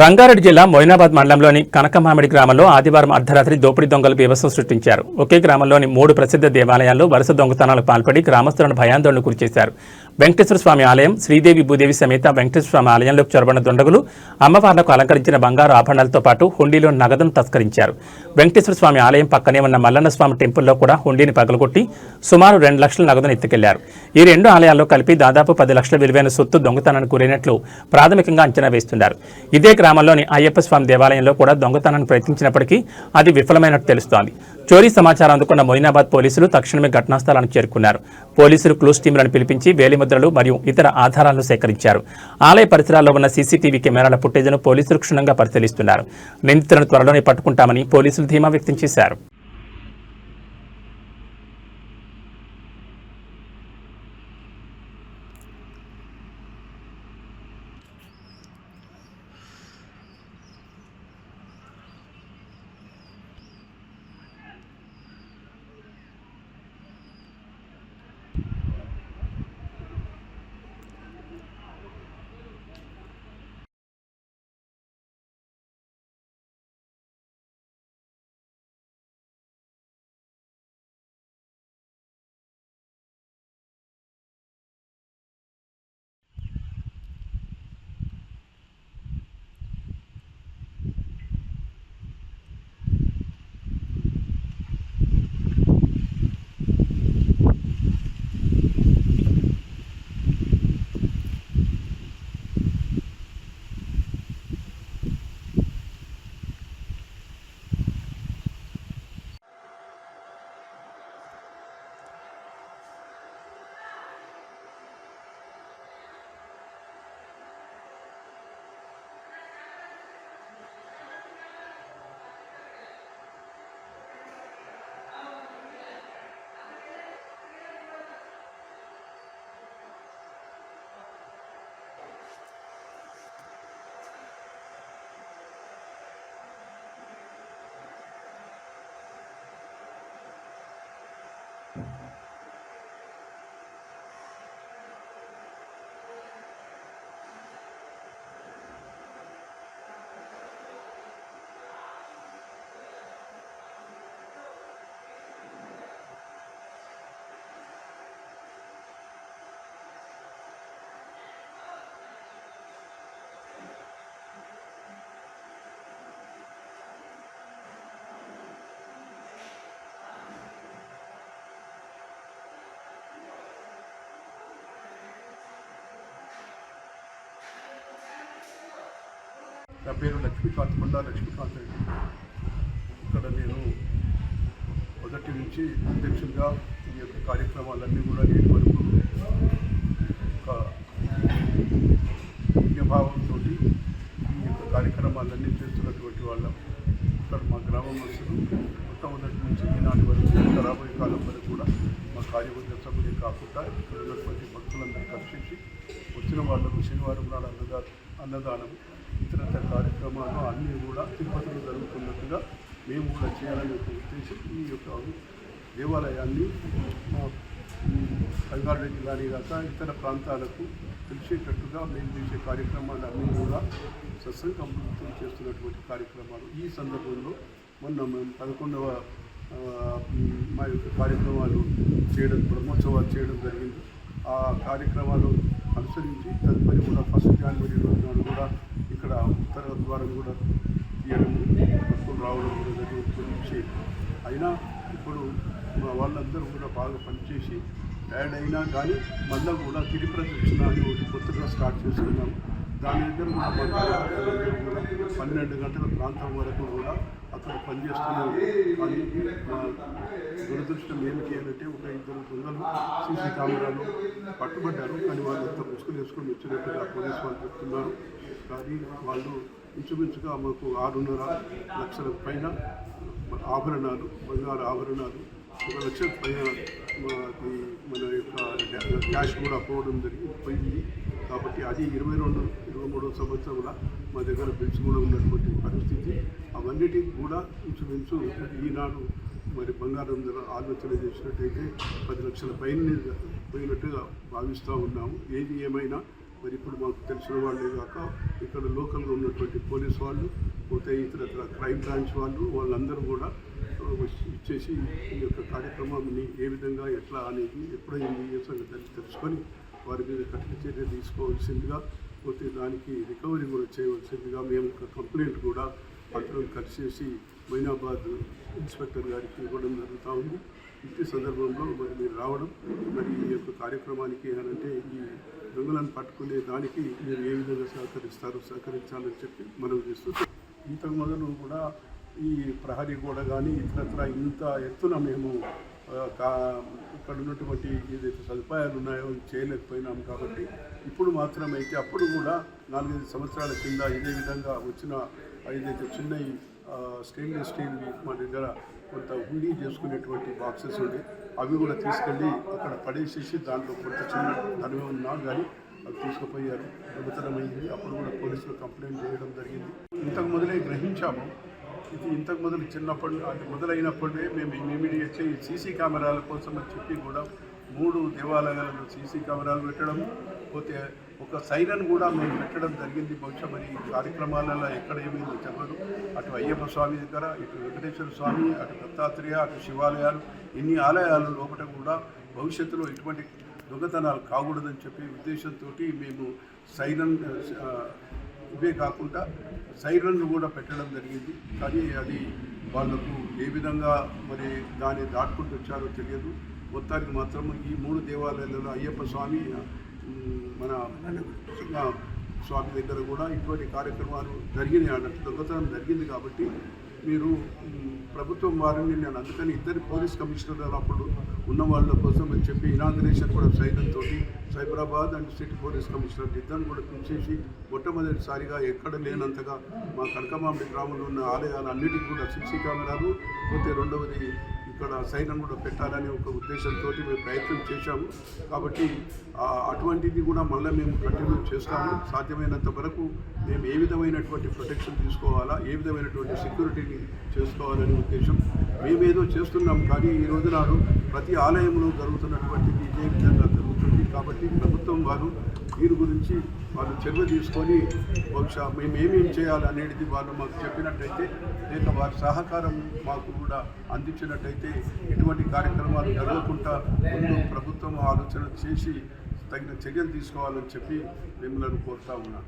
రంగారెడ్డి జిల్లా మొయినాబాద్ మండలంలోని కనకమామిడి గ్రామంలో ఆదివారం అర్ధరాత్రి దోపిడీ దొంగలు బీభత్సం సృష్టించారు. ఒకే గ్రామంలోని 3 ప్రసిద్ధ దేవాలయాల్లో వరుస దొంగతనాలకు పాల్పడి గ్రామస్తులను భయాందోళనకు గురిచేశారు. వెంకటేశ్వర స్వామి ఆలయం, శ్రీదేవి భూదేవి సమేత వెంకటేశ్వర స్వామి ఆలయంలోకి చొరబడిన దుండగులు అమ్మవార్లకు అలంకరించిన బంగారు ఆభరణాలతో పాటు హుండీలో నగదును తస్కరించారు. వెంకటేశ్వర స్వామి ఆలయం పక్కనే ఉన్న మల్లన్న స్వామి టెంపుల్లో కూడా హుండీని పగలగొట్టి సుమారు 2 లక్షల నగదును ఎత్తుకెళ్లారు. ఈ 2 ఆలయాల్లో కలిపి దాదాపు 10 లక్షల విలువైన సొత్తు దొంగతనానికి గురైనట్లు ప్రాథమికంగా అంచనా వేస్తున్నారు. ఇదే గ్రామంలోని అయ్యప్ప స్వామి దేవాలయంలో కూడా దొంగతనాన్ని ప్రయత్నించినప్పటికీ అది విఫలమైనట్టు తెలుస్తోంది. చోరీ సమాచారం అందుకున్న మొయినాబాద్ పోలీసులు తక్షణమే ఘటనా స్థలానికి చేరుకున్నారు. పోలీసులు క్లూస్ టీంలను పిలిపించి వేలిముద్రలు మరియు ఇతర ఆధారాలను సేకరించారు. ఆలయ పరిసరాల్లో ఉన్న సీసీటీవీ కెమెరాల ఫుటేజ్ను పోలీసులు క్షుణ్ణంగా పరిశీలిస్తున్నారు. నిందితులను త్వరలోనే పట్టుకుంటామని పోలీసులు ధీమా వ్యక్తం చేశారు. నా పేరు లక్ష్మీకాంత్ కొండా లక్ష్మీకాంత్ రెడ్డి. ఇక్కడ నేను మొదటి నుంచి అధ్యక్షుడిగా ఈ యొక్క కార్యక్రమాలన్నీ కూడా నేటి వరకు ఒక పుణ్యభావంతో ఈ యొక్క కార్యక్రమాలన్నీ చేస్తున్నటువంటి వాళ్ళం. ఇక్కడ మా గ్రామస్తులు మొట్టమొదటి నుంచి ఈనాటి వరకు రాబోయే కాలం వరకు కూడా మా కార్యవర్గ సభ్యులే కాకుండా ఇక్కడ ఉన్నటువంటి భక్తులందరూ కలిసి వచ్చిన వాళ్ళకు శనివారం నాడు అన్నదానం ఇతరత్ర కార్యక్రమాలు అన్నీ కూడా తిరుపతిలో జరుగుతున్నట్టుగా మేము కూడా చేయాలనే ఉద్దేశం ఈ యొక్క దేవాలయాన్ని రంగారెడ్డి జిల్లాని కాక ఇతర ప్రాంతాలకు తెలిసేటట్టుగా మేము చేసే కార్యక్రమాలు అన్నీ కూడా సత్సంగం చేస్తున్నటువంటి కార్యక్రమాలు. ఈ సందర్భంలో మొన్న మేము 11వ మా యొక్క కార్యక్రమాలు చేయడం బ్రహ్మోత్సవాలు చేయడం జరిగింది. ఆ కార్యక్రమాలు అనుసరించి తదుపరి కూడా 1 జనవరి రోజున కూడా ఇక్కడ ఉత్తర ద్వారం కూడా తీయడం భక్తులు రావడం కూడా జరిగింది. అయినా ఇప్పుడు మా వాళ్ళందరూ కూడా బాగా పనిచేసి యాడ్ అయినా కానీ మళ్ళీ కూడా తిరిగి ప్రదక్షిణ అని ఒకటి కొత్తగా స్టార్ట్ చేస్తున్నాము. దాని దగ్గర కూడా మా కార్యకర్తలందరూ కూడా 12 గంటల ప్రాంతం వరకు కూడా అక్కడ పనిచేస్తున్నాము. కానీ మా దురదృష్టం ఏమిటి అంటే ఒక 2 దొంగలు సీసీ కెమెరాలు పట్టుబడ్డారు. కానీ వాళ్ళు అంతా ముసుగులు వేసుకొని వచ్చినట్టుగా పోలీసు వాళ్ళు చెప్తున్నారు. కానీ వాళ్ళు ఇంచుమించుగా మాకు 6.5 లక్షల పైన ఆభరణాలు, బంగారు ఆభరణాలు, 1 లక్షల పైన మన యొక్క క్యాష్ కూడా పోవడం పోయింది. కాబట్టి అది 22-23 సంవత్సరాల మా దగ్గర బిల్స్ కూడా ఉన్నటువంటి పరిస్థితి. అవన్నిటికి కూడా ఇంచుమించు ఈనాడు మరి బంగారం ఆలోచన చేసినట్టయితే 10 లక్షల పైన పోయినట్టుగా భావిస్తూ ఉన్నాము. ఏది ఏమైనా మరి ఇప్పుడు మాకు తెలిసిన వాళ్ళే కాక ఇక్కడ లోకల్గా ఉన్నటువంటి పోలీస్ వాళ్ళు, పోతే ఇతర క్రైమ్ బ్రాంచ్ వాళ్ళందరూ కూడా ఇచ్చేసి ఈ యొక్క కార్యక్రమాన్ని ఏ విధంగా ఎట్లా అనేది ఎప్పుడైంది ఏ సంగతి తెలుసుకొని వారి మీద కఠిన చర్య తీసుకోవాల్సిందిగా, పోతే దానికి రికవరీ కూడా చేయవలసిందిగా మేము ఒక కంప్లైంట్ కూడా అందరం కలిసేసి మైనాబాద్ ఇన్స్పెక్టర్ గారికి ఇవ్వడం జరుగుతూ ఉంది. ఇట్టి సందర్భంలో మరి మీరు రావడం, మరి ఈ యొక్క కార్యక్రమానికి అంటే ఈ దొంగలను పట్టుకునే దానికి మీరు ఏ విధంగా సహకరించాలని చెప్పి మనం చేస్తూ ఇంతకు మొదలు కూడా ఈ ప్రహరీ గోడ కానీ ఇతరత్ర ఇంత ఎత్తున మేము ఇక్కడ ఉన్నటువంటి ఏదైతే సదుపాయాలు ఉన్నాయో చేయలేకపోయినాం. కాబట్టి ఇప్పుడు మాత్రమైతే అప్పుడు కూడా 4-5 సంవత్సరాల కింద ఇదే విధంగా వచ్చిన ఏదైతే చిన్న స్టెయిన్లెస్ స్టీల్ మా దగ్గర కొంత హుండీ చేసుకునేటువంటి బాక్సెస్ ఉండే, అవి కూడా తీసుకెళ్ళి అక్కడ పడేసేసి దాంట్లో కొంత చిన్న ధనమే ఉన్నా కానీ అవి తీసుకుపోయారు. దొంగతనమైంది. అప్పుడు కూడా పోలీసులు కంప్లైంట్ చేయడం జరిగింది. ఇంతకు మొదలే గ్రహించాము. ఇది ఇంతకు మొదలు చిన్నప్పుడు అది మొదలైనప్పుడే మేము ఇమీడియట్ సీసీ కెమెరాల కోసం అని చెప్పి కూడా 3 దేవాలయాలలో సీసీ కెమెరాలు పెట్టడం, పోతే ఒక సైరన్ కూడా మేము పెట్టడం జరిగింది. బహుశా మరి కార్యక్రమాలలో ఎక్కడ ఏమైందో చెప్పదు. అటు అయ్యప్ప స్వామి దగ్గర, ఇటు వెంకటేశ్వర స్వామి, అటు దత్తాత్రేయ, అటు శివాలయాలు, ఇన్ని ఆలయాల లోపల కూడా భవిష్యత్తులో ఇటువంటి దొంగతనాలు కాకూడదని చెప్పి ఉద్దేశంతో మేము సైరన్ ఇవే కాకుండా సైరన్లు కూడా పెట్టడం జరిగింది. కానీ అది వాళ్లకు ఏ విధంగా మరి దాన్ని దాటుకుంటూ వచ్చారో తెలియదు. మొత్తానికి మాత్రం ఈ 3 దేవాలయాలలో అయ్యప్ప స్వామి, మన స్వామి దగ్గర కూడా ఇటువంటి కార్యక్రమాలు జరిగినాయి అన్నట్టు దొంగతనం జరిగింది. కాబట్టి మీరు ప్రభుత్వం వారిని నేను అందుకని 2 పోలీస్ కమిషనర్లు అప్పుడు ఉన్న వాళ్ళ కోసం అని చెప్పి ఇనాగ్రేషన్ కూడా సైతంతో Cyberabad and city police commissioner ఇద్దరు కూడా పిలిచేసి మొట్టమొదటిసారిగా ఎక్కడ లేనంతగా మా కనకమామిడి గ్రామంలో ఉన్న ఆలయాలన్నిటికీ కూడా సీసీ కెమెరాలు, పోతే రెండవది ఇక్కడ సైరన్ కూడా పెట్టాలనే ఒక ఉద్దేశంతో మేము ప్రయత్నం చేశాము. కాబట్టి అటువంటిది కూడా మళ్ళీ మేము కంటిన్యూ చేస్తాము. సాధ్యమైనంత వరకు మేము ఏ విధమైనటువంటి ప్రొటెక్షన్ తీసుకోవాలా, ఏ విధమైనటువంటి సెక్యూరిటీని చేసుకోవాలనే ఉద్దేశం మేమేదో చేస్తున్నాం. కానీ ఈ రోజు నాడు ప్రతి ఆలయంలో జరుగుతున్నటువంటిది ఇదే విధంగా జరుగుతుంది. కాబట్టి ప్రభుత్వం వారు దీని గురించి వాళ్ళు చర్య తీసుకొని బహుశా మేము ఏమేం చేయాలనేది వాళ్ళు మాకు చెప్పినట్టయితే, లేక వారి సహకారం మాకు కూడా అందించినట్టయితే ఇటువంటి కార్యక్రమాలు జరగకుండా ముందు ప్రభుత్వం ఆలోచన చేసి తగిన చర్యలు తీసుకోవాలని చెప్పి మిమ్మల్ని కోరుతా ఉన్నాను.